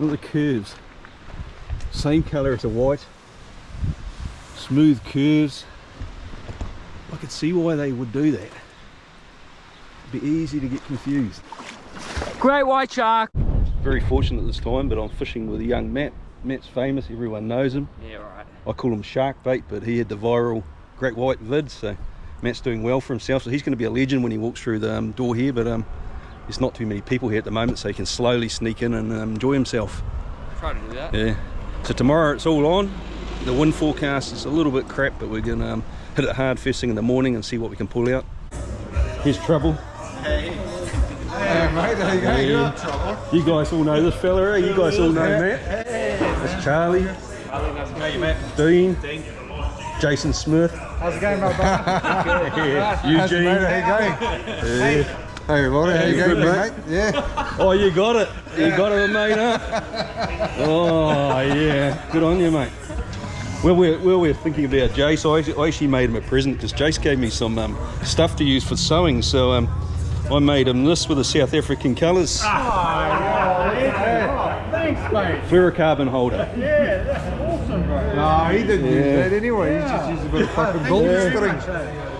Look at the curves. Same colour as the white. Smooth curves. I could see why they would do that. It'd be easy to get confused. Great white shark! Very fortunate this time, but I'm fishing with a young Matt. Matt's famous, everyone knows him. Yeah, right. I call him Shark Bait, but he had the viral great white vid, so Matt's doing well for himself. So he's going to be a legend when he walks through the door here, but there's not too many people here at the moment, so he can slowly sneak in and enjoy himself. Try to do that. Yeah. So tomorrow it's all on. The wind forecast is a little bit crap, but we're going to hit it hard first thing in the morning and see what we can pull out. Here's Trouble. Hey. Hey mate, how you going? You're in trouble. You guys all know this fella, eh? You guys all know Matt. Hey. That's Charlie. Charlie, nice to meet you, Matt. Dean. Jason Smith. How's it going, mate? Eugene. How you going? Hey. Hey everybody, how you going, mate? Yeah. Oh, you got it. You got it, mate, huh? Oh, yeah. Good on you, mate. Well, we're thinking about Jace. I actually made him a present because Jace gave me some stuff to use for sewing. So I made him this with the South African colours. Oh, thanks, mate. Fluorocarbon holder. Yeah, that's awesome, bro. No, he didn't use that anyway. He just used a bit of fucking golden string.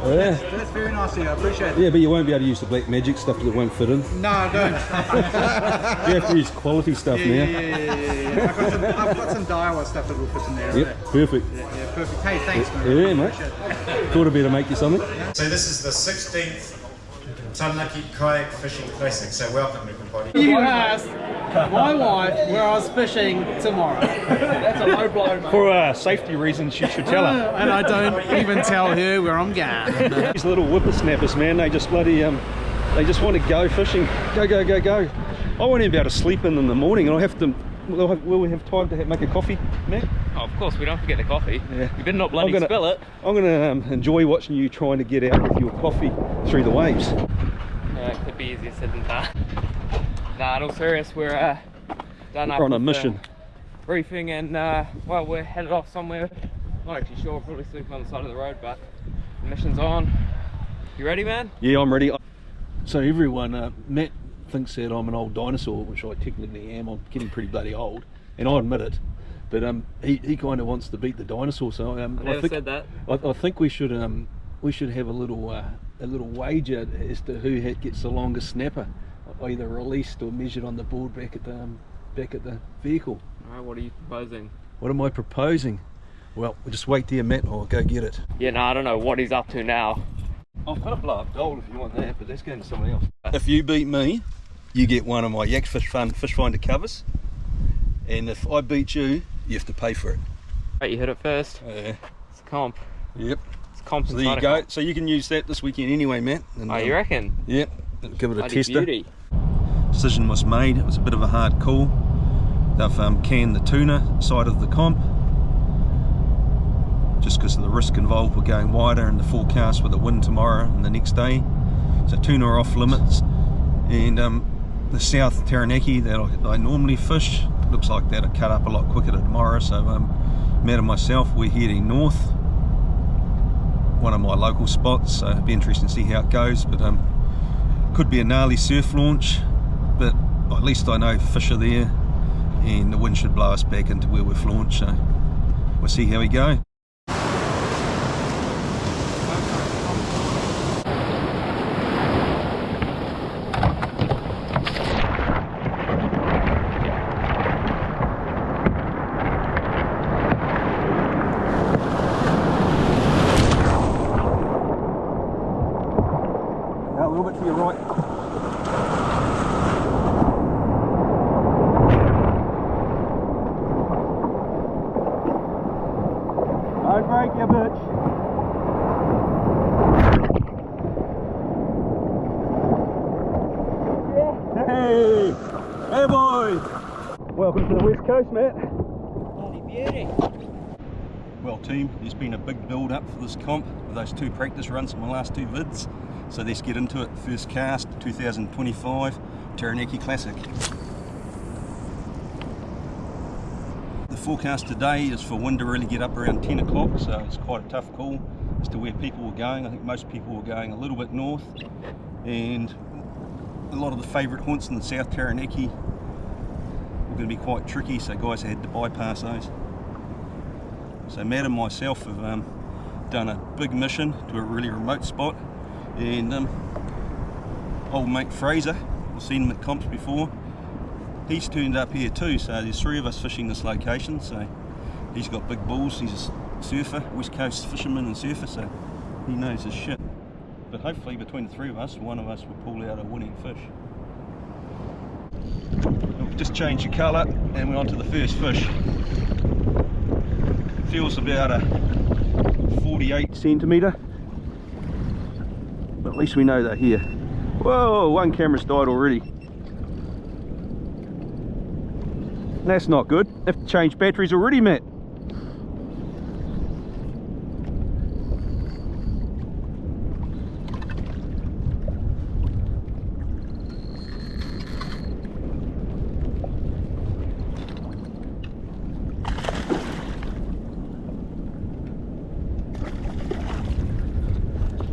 Yeah. That's very nice of you. I appreciate it. Yeah, but you won't be able to use the black magic stuff because it won't fit in. No, I don't. You have to use quality stuff now. Yeah. I've got some Daiwa stuff that will fit in there. Yep, perfect. Yeah, perfect. Hey, thanks, mate. Yeah, mate. Thought I'd better make you something. So this is the 16th Taranaki Kayak Fishing Classic, so welcome everybody. You asked my wife where I was fishing tomorrow. That's a low blow, mate. For safety reasons, you should tell her. And I don't even tell her where I'm going. These little whippersnappers, man, they just bloody, they just want to go fishing. Go, go, go, go. I won't even be able to sleep in the morning, and I'll have to, will we have time to make a coffee, Matt? Oh, of course, we don't forget the coffee. Yeah. You better not bloody spill it. I'm going to enjoy watching you trying to get out with your coffee through the waves. It could be easier said than done. Nah, in all serious, we're done up We're on a with, mission. Briefing and, well, we're headed off somewhere. Not actually sure, probably sleep on the side of the road, but the mission's on. You ready, man? Yeah, I'm ready. So everyone, Matt thinks that I'm an old dinosaur, which I technically am. I'm getting pretty bloody old, and I admit it. But he kind of wants to beat the dinosaur, so I never said that. I think we should have a little wager as to who gets the longest snapper, either released or measured on the board back at the vehicle. Alright, what are you proposing? What am I proposing? Well, we'll just wait there, Matt, and I'll go get it. Yeah, no, I don't know what he's up to now. I'll put a blow up gold if you want that, but that's going to someone else. If you beat me, you get one of my Yak Fish Finder covers, and if I beat you, you have to pay for it. Right, you hit it first. Yeah. It's comp. Yep. It's comp. So there you go. So you can use that this weekend anyway, Matt. And, oh, you reckon? Yep. Give it a Bloody tester. Beauty. Decision was made. It was a bit of a hard call. They've canned the tuna side of the comp just because of the risk involved with going wider and the forecast with the wind tomorrow and the next day. So tuna are off limits, and the South Taranaki that I normally fish looks like that'll cut up a lot quicker tomorrow. So Matt and myself, we're heading north, one of my local spots, so it'll be interesting to see how it goes. But could be a gnarly surf launch, but at least I know fish are there and the wind should blow us back into where we've launched, so we'll see how we go. A little bit to your right. Don't break your bitch. Yeah. Hey! Hey boy! Welcome to the West Coast, Matt. Bloody beauty. Well team, there's been a big build up for this comp with those two practice runs in my last two vids. So let's get into it. First cast, 2025 Taranaki Classic. The forecast today is for wind to really get up around 10 o'clock, so it's quite a tough call as to where people were going. I think most people were going a little bit north, and a lot of the favourite haunts in the South Taranaki going to be quite tricky, so guys had to bypass those. So Matt and myself have done a big mission to a really remote spot, and old mate Fraser, I've seen him at comps before, he's turned up here too. So there's 3 of us fishing this location. So he's got big balls, he's a surfer, West Coast fisherman and surfer, so he knows his shit. But hopefully between the 3 of us, one of us will pull out a winning fish. We've just changed the colour and we're on to the first fish. Feels about a 48 centimetre, but at least we know they're here. Whoa, one camera's died already. That's not good. Have to change batteries already, Matt.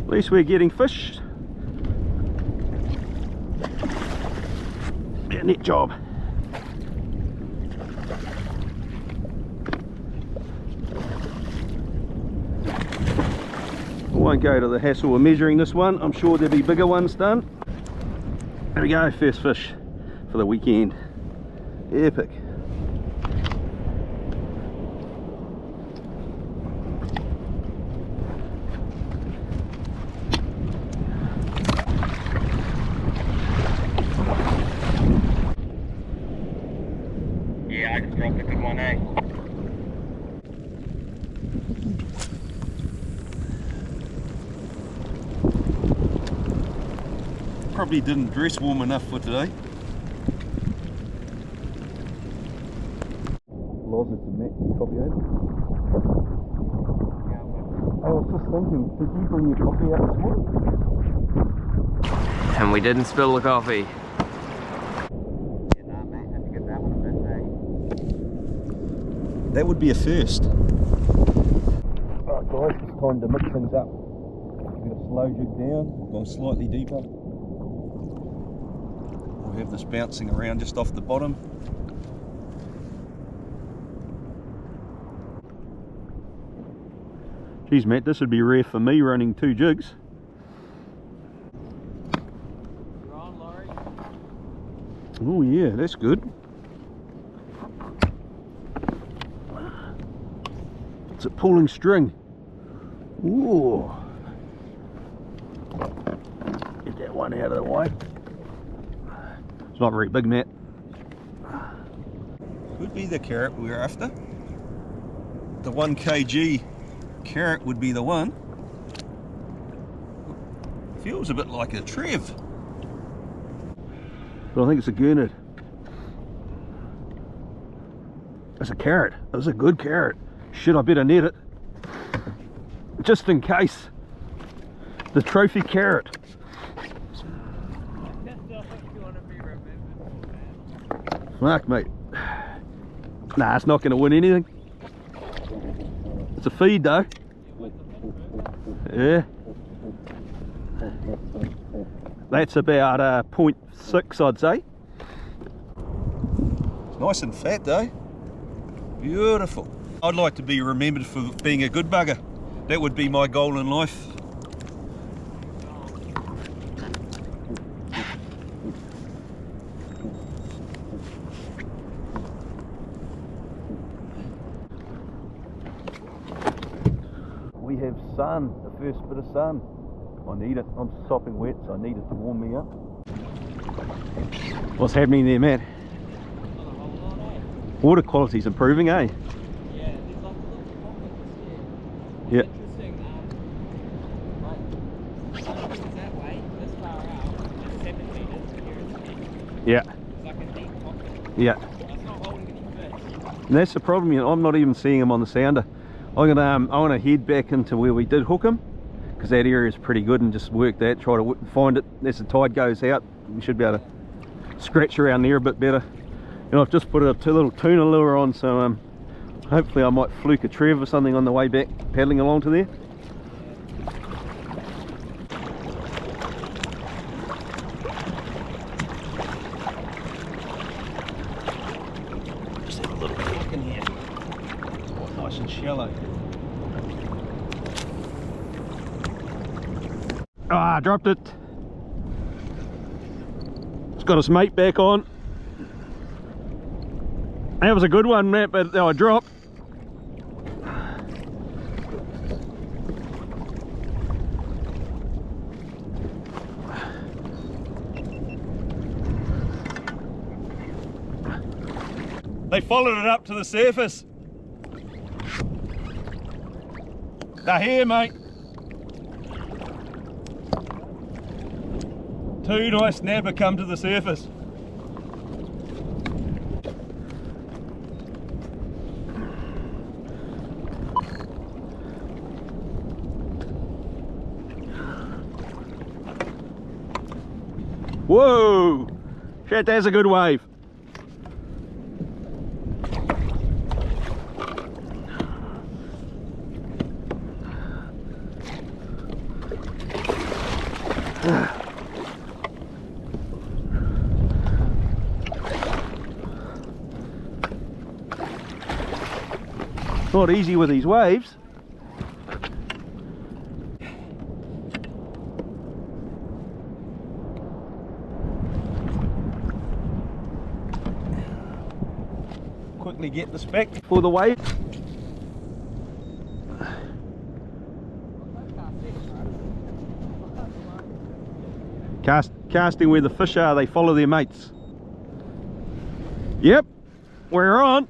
At least we're getting fish. Yeah, neat job. I won't go to the hassle of measuring this one. I'm sure there'll be bigger ones done. There we go, first fish for the weekend. Epic. Yeah, I just dropped a good one, eh? Probably didn't dress warm enough for today. Loz, it's a Matt, copy over. I was just thinking, did you bring your coffee out this morning? And we didn't spill the coffee. That would be a first. Alright guys, it's time to mix things up. We're going to slow jig down, go slightly deeper. We'll have this bouncing around just off the bottom. Geez Matt, this would be rare for me running 2 jigs. You're on, Laurie. Oh yeah, that's good. It's a pulling string. Ooh. Get that one out of the way. It's not very big, Matt. Could be the carrot we're after. The 1 kg carrot would be the one. Feels a bit like a trev. But I think it's a gurnard. It's a carrot. It was a good carrot. Shit, I better net it. Just in case. The trophy carrot. Fuck, mate. Nah, it's not going to win anything. It's a feed, though. Yeah. That's about 0.6, I'd say. It's nice and fat, though. Beautiful. I'd like to be remembered for being a good bugger. That would be my goal in life. We have sun, the first bit of sun. I need it. I'm sopping wet, so I need it to warm me up. What's happening there, Matt? Water quality's improving, eh? Yeah, there's like a little pocket Yeah. interesting. Like, that way, this far out, it's 7 meters, here it's 10. Yeah. It's like a deep pocket. Yeah. It's not holding any fish. And that's the problem, you know, I'm not even seeing them on the sounder. I want to head back into where we did hook them, because that area is pretty good, and just work that, try to find it as the tide goes out. We should be able to scratch around there a bit better. And I've just put a little tuna lure on, so hopefully I might fluke a trev or something on the way back, paddling along to there. Ah, dropped it. It's got its mate back on. That was a good one, Matt, but I dropped. They followed it up to the surface. They're here, mate. Two nice snapper come to the surface. Whoa! Shit, that's a good wave. Not easy with these waves. Quickly get the spec for the wave. Casting where the fish are, they follow their mates. Yep, we're on.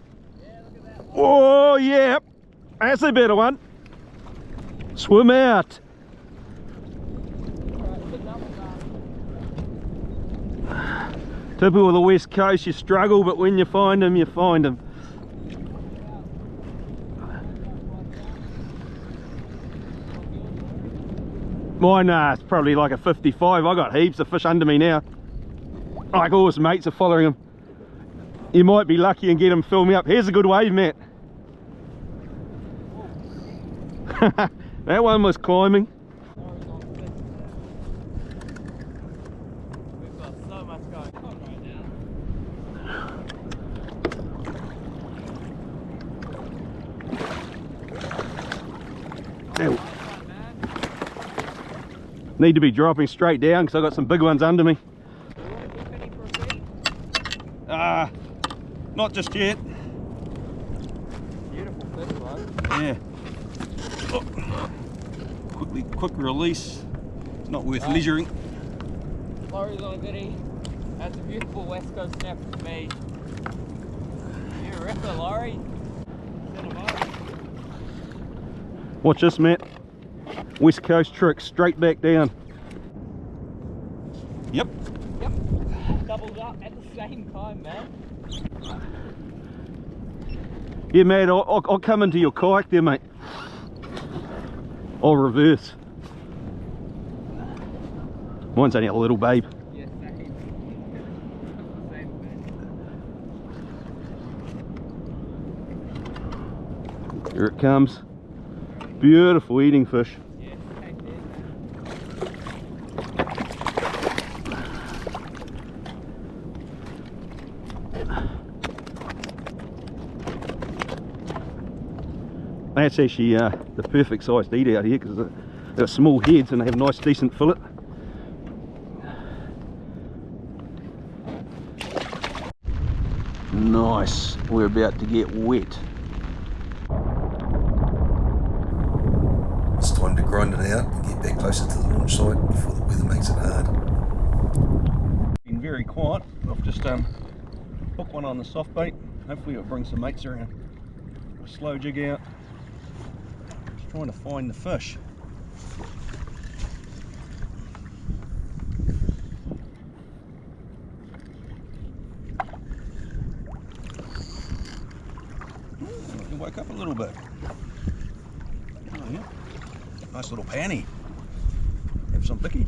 Oh, yeah, that's a better one. Swim out. Typical of the West Coast, you struggle, but when you find them, you find them. Mine, it's probably like a 55. I got heaps of fish under me now. Like all his mates are following him. You might be lucky and get him fill me up. Here's a good wave, Matt. That one was climbing. We've got so much going on right now. Ow. Need to be dropping straight down because I've got some big ones under me. Not just yet. Beautiful fish, right? Yeah. Oh. Quick release. It's not worth leisuring. Laurie's on a goodie. That's a beautiful West Coast snap for me. You're a ripper, Laurie. Send him up. Watch this, Matt. West Coast trick, straight back down. Yep. Yep. Doubled up at the same time, man. Yeah, Matt, I'll come into your kayak there, mate. I'll reverse. Mine's only a little babe. Yeah, same. Same thing. Here it comes. Beautiful eating fish. Yeah, same thing. That's actually the perfect size to eat out here because they've got small heads and they have nice decent fillet. Nice, we're about to get wet. It's time to grind it out and get back closer to the launch site before the weather makes it hard. Been very quiet. I've just hooked one on the soft bait. Hopefully it'll bring some mates around. A slow jig out. Just trying to find the fish. It woke up a little bit. Oh yeah. Nice little panny. Have some bicky.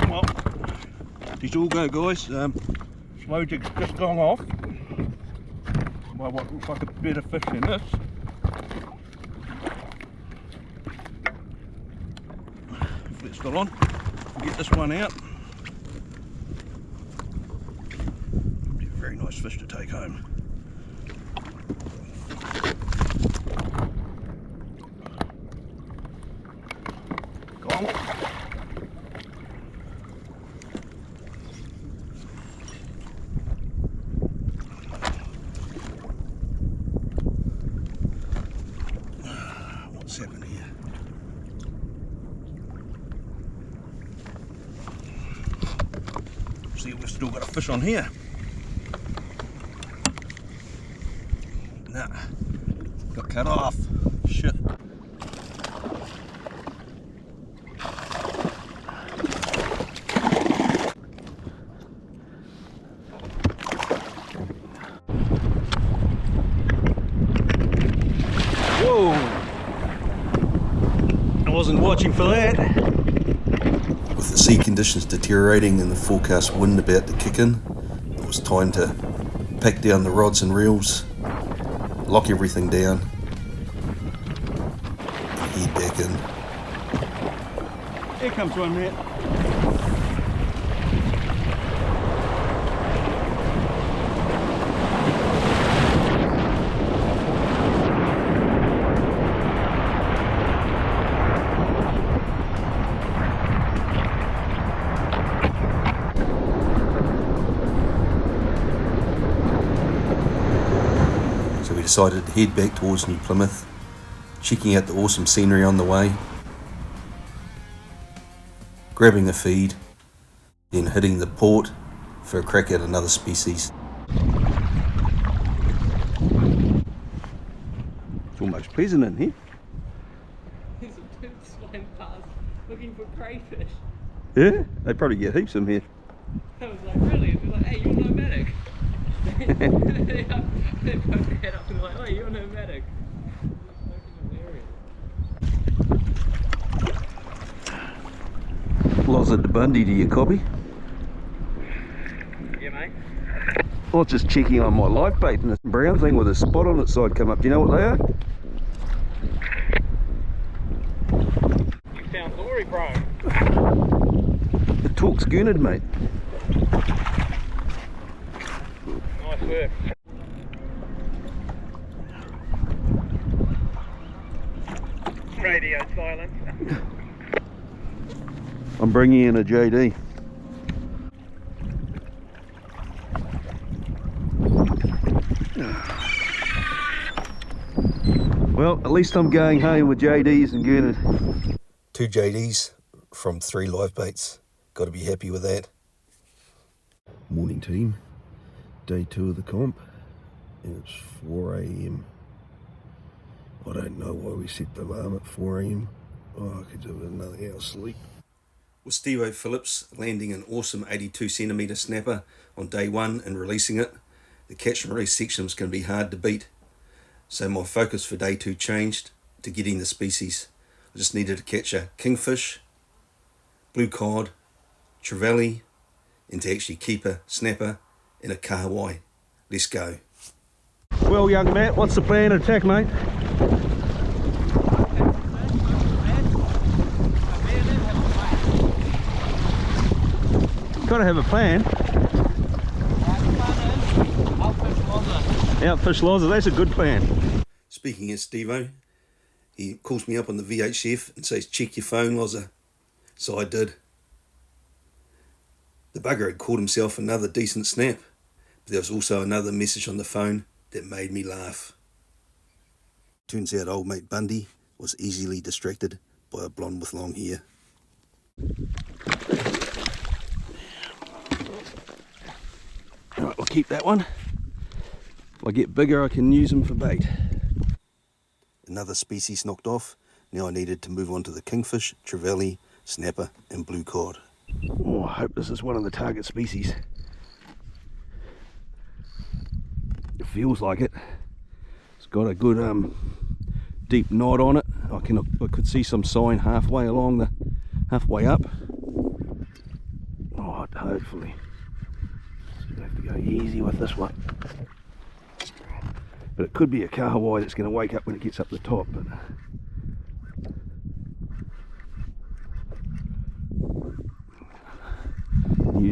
Well, these all go, guys. Slow jig's just gone off. Well, what looks like a bit of fish in this. still on. Get this one out. Be a very nice fish to take home. Go on. What's happened here? See, we've still got a fish on here. Nah, got cut off. Shit. Whoa! I wasn't watching for that. With the sea conditions deteriorating and the forecast wind about to kick in, it was time to pack down the rods and reels, lock everything down, and head back in. Here comes one, mate. We decided to head back towards New Plymouth, checking out the awesome scenery on the way, grabbing a feed, then hitting the port for a crack at another species. It's almost pleasant in here. There's a dude swam past looking for crayfish. Yeah, they probably get heaps in here. I was like, really? They're like, hey, you're nomadic. They put their head up and like, oh, you're nomadic. Loza de Bundy to your copy. Yeah, mate. I was just checking on my live bait and this brown thing with a spot on its side come up. Do you know what they are? You found Dory, bro. The Torque's Gurnard, mate. Nice work. Radio silence. I'm bringing in a JD. Well, at least I'm going home with JDs and Gurnard. 2 JDs from 3 live baits. Got to be happy with that. Morning team. Day 2 of the comp. And it's 4 AM. I don't know why we set the alarm at 4 AM. Oh, I could do with another hour's sleep. With Steve Phillips landing an awesome 82cm snapper on day 1 and releasing it, the catch and release section was going to be hard to beat. So my focus for day 2 changed to getting the species. I just needed to catch a kingfish, blue cod, trevally, and to actually keep a snapper in a kahawai. Let's go. Well, young Matt, what's the plan of attack, mate? Gotta have a plan. Outfish Loza, that's a good plan. Speaking of Steve-O, he calls me up on the VHF and says, check your phone, Loza. So I did. The bugger had caught himself another decent snap, but there was also another message on the phone that made me laugh. Turns out old mate Bundy was easily distracted by a blonde with long hair. Alright, we'll keep that one. If I get bigger, I can use them for bait. Another species knocked off. Now I needed to move on to the kingfish, trevally, snapper and blue cod. Oh, I hope this is one of the target species. It feels like it. It's got a good deep knot on it. I could see some sign halfway up. Oh, hopefully. I have to go easy with this one. But it could be a kahawai that's going to wake up when it gets up the top. But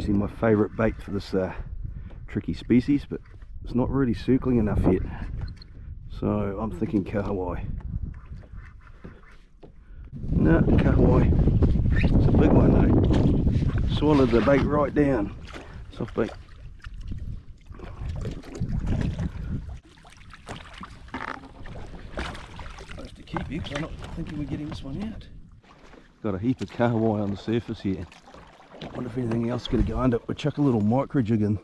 usually my favourite bait for this tricky species, but it's not really circling enough yet. So I'm thinking kahawai. No, kahawai. It's a big one though. Swallowed the bait right down. Soft bait. I have to keep you because I'm not thinking we're getting this one out. Got a heap of kahawai on the surface here. I wonder if anything else is going to go under it. We'll chuck a little micro jig in.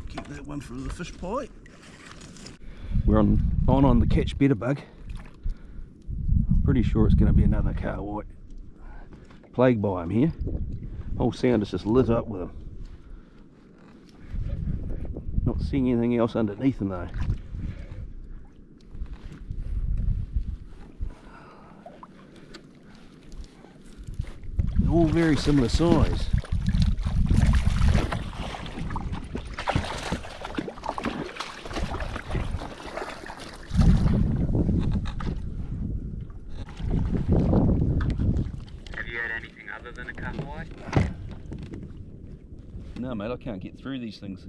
Keep that one for the fish pie. We're on the catch better bug. I'm pretty sure it's going to be another kahawai. Plagued by him here. Whole sound is just lit up with him. Not seeing anything else underneath him though. They're all very similar size. Have you had anything other than a kahawai? No mate, I can't get through these things.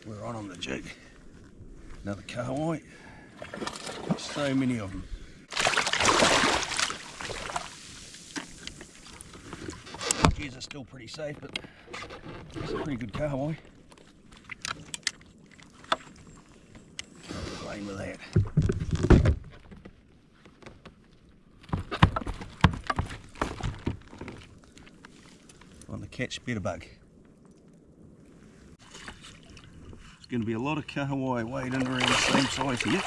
We're on the jig. Another kahawai. So many of them. Gears are still pretty safe, but it's a pretty good kahawai. Playing with that. On the catch better bug. There's going to be a lot of kahawai wading around the same size here.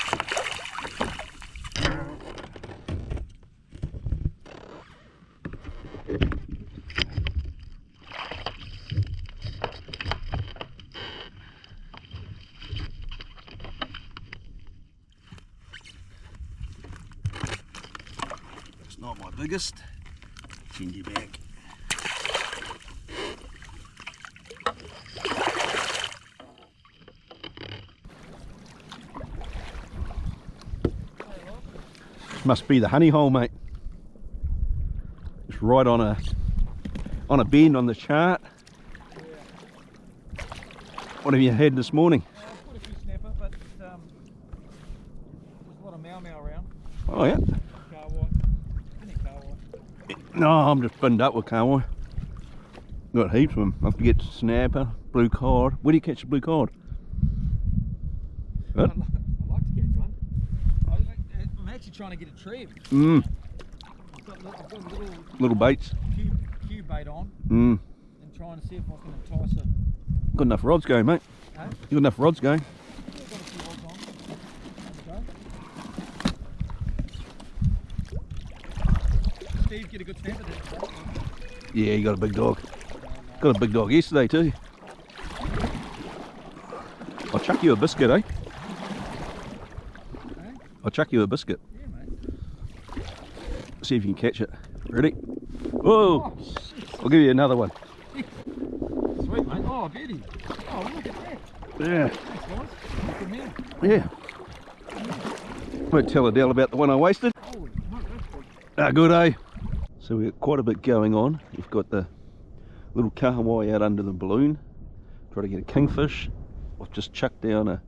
It's not my biggest. Send you back. Must be the honey hole, mate. It's right on a bend on the chart. What have you had this morning? Quite a few snapper, but there's a lot of mau around. Oh yeah. Kahawai. Any kahawai. No, I'm just binned up with kahawai. Got heaps of them. I have to get snapper, blue cod. Where do you catch the blue cod? I'd like to catch one. I'm actually trying to get a treb. I've got a Little baits. cue bait on And trying to see if I can entice it. got enough rods going, mate. Hey? You got enough rods going. Yeah, got a few rods on. There we go. Steve, get a good snapper there. Yeah, you got a big dog. Got a big dog yesterday too. I'll chuck you a biscuit, eh? I'll chuck you a biscuit. Yeah, mate. See if you can catch it. Ready? Whoa! Oh, shit. I'll give you another one. Sweet, mate. Oh, beauty. Oh, look at that. Yeah. Thanks, guys. Good man. Yeah. Won't tell Adele about the one I wasted. Holy smoke, that's good. Ah, good, eh? So we've got quite a bit going on. We've got the little kahawai out under the balloon. Try to get a kingfish. I've just chucked down a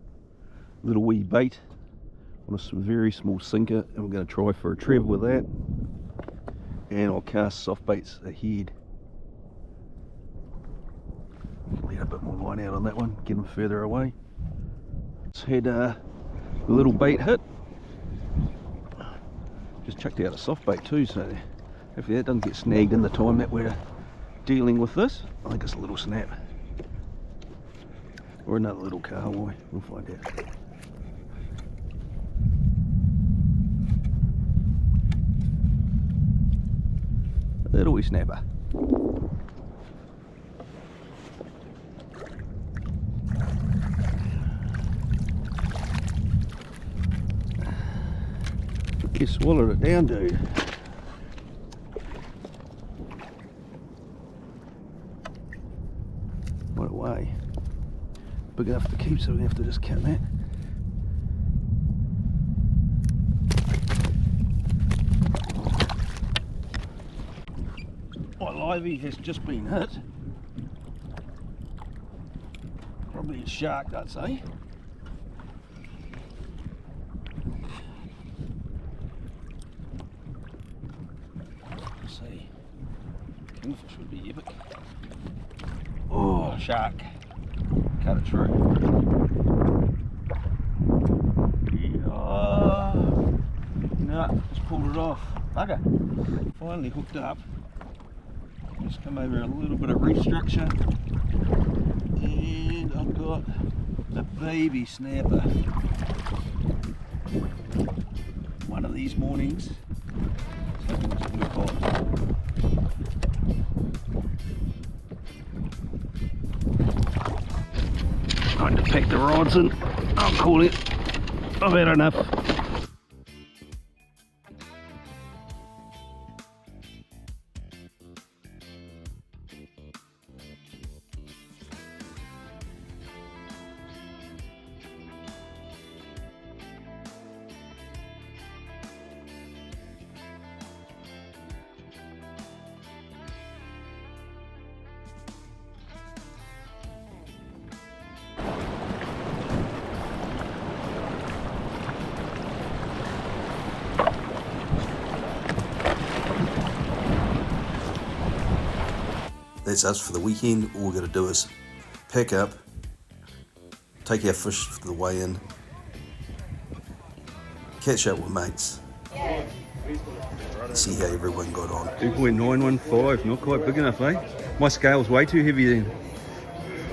little wee bait on a very small sinker, and we're going to try for a trevor with that. And I'll cast soft baits ahead. Let a bit more line out on that one, get them further away. It's had a little bait hit. Just chucked out a soft bait too, so hopefully that doesn't get snagged in the time that we're dealing with this. I think it's a little snap. Or another little kahawai, we'll find out. A little wee snapper. You swallowed it down, dude. What a way. big enough to keep, so we have to just cut that. My livey has just been hit. Probably a shark, I'd say. Let's see. Kingfish would be epic. Oh, shark. Cut it through. Yeah. No, just pulled it off. Bugger. Finally hooked up. Just come over a little bit of reef structure. And I've got a baby snapper. One of these mornings. So it's blue hot. Time to pack the rods in. I'll call it. I've had enough. That's us for the weekend. All we're going to do is pack up, take our fish for the weigh in, catch up with mates, see how everyone got on. 2.915, not quite big enough, eh? My scale's way too heavy then.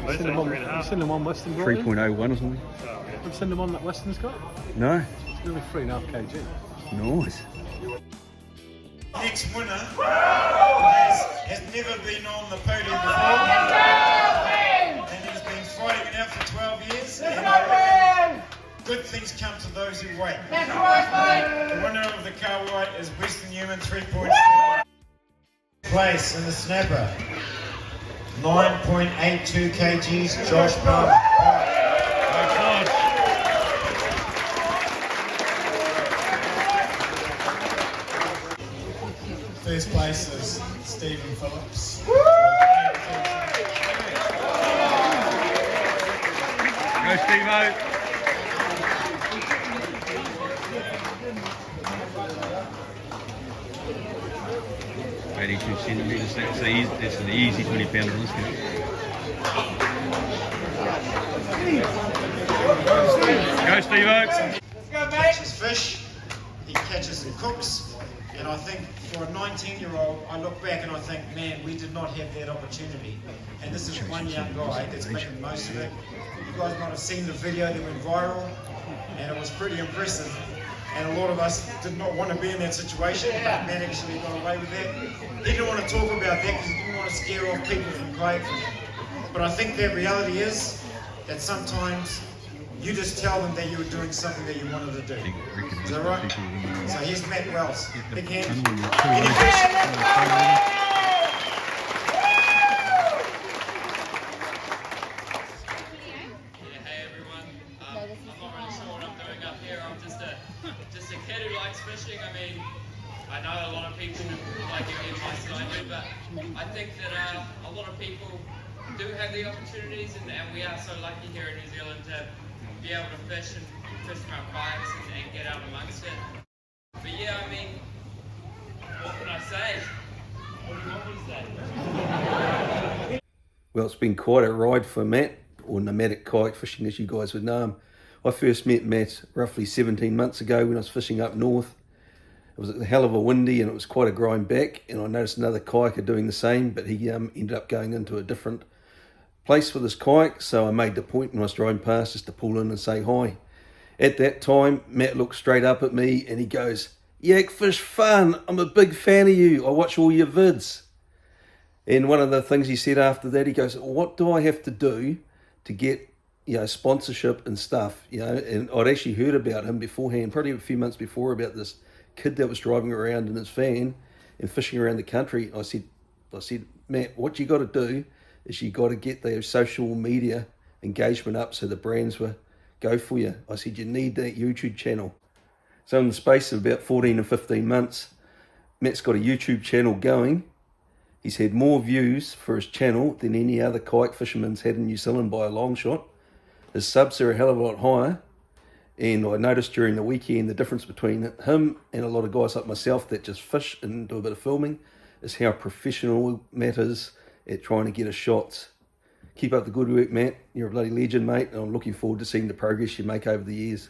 Send them on Western got 3.01 or something. We've sent them on that Western's got. No. It's nearly 3.5 kg. Nice. Next winner has never been on the podium before, and he's been fighting it out for 12 years, and I reckon good things come to those who wait. The winner of the car white is Western Human, 3 points. Place in the snapper, 9.82 kgs, Josh Palmer. First place is Stephen Phillips. Go Steve-O! 82 centimetres, that's an easy 20 pounder in this case. Go Steve-O! He catches fish, he catches and cooks, and I think for a 19-year-old, I look back and I think, man, we did not have that opportunity. And this is one young guy that's making the most of it. You guys might have seen the video that went viral, and it was pretty impressive. And a lot of us did not want to be in that situation, but man actually got away with that. He didn't want to talk about that because he didn't want to scare off people from kayak fishing. But I think the reality is that sometimes you just tell them that you were doing something that you wanted to do. Is that right? So here's Matt Wells. Big hand. Any questions? Hey everyone, I'm not really sure what I'm doing up here. I'm just a kid who likes fishing. I mean, I know a lot of people like to get my side, but I think that a lot of people do have the opportunities, and we are so lucky here in New Zealand to be able to fish from our kayaks and get out amongst it. But yeah, I mean, what can I say? What do you want me to say? Well, it's been quite a ride for Matt, or NomadicKayakFishing as you guys would know him. I first met Matt roughly 17 months ago when I was fishing up north. It was a hell of a windy and it was quite a grind back, and I noticed another kayaker doing the same, but he ended up going into a different place with his kayak, so I made the point when I was driving past just to pull in and say hi. At that time, Matt looked straight up at me and he goes, "Yak fish fun, I'm a big fan of you, I watch all your vids." And one of the things he said after that, he goes, "What do I have to do to get, sponsorship and stuff?" And I'd actually heard about him beforehand, probably a few months before, about this kid that was driving around in his van and fishing around the country. I said, "Matt, what you got to do is you got to get their social media engagement up so the brands were go for you. I said, you need that YouTube channel. So in the space of about 14 or 15 months, Matt's got a YouTube channel going. He's had more views for his channel than any other kayak fisherman's had in New Zealand by a long shot. His subs are a hell of a lot higher. And I noticed during the weekend the difference between him and a lot of guys like myself that just fish and do a bit of filming is how professional Matt is at trying to get his shots. Keep up the good work, Matt. You're a bloody legend, mate, and I'm looking forward to seeing the progress you make over the years.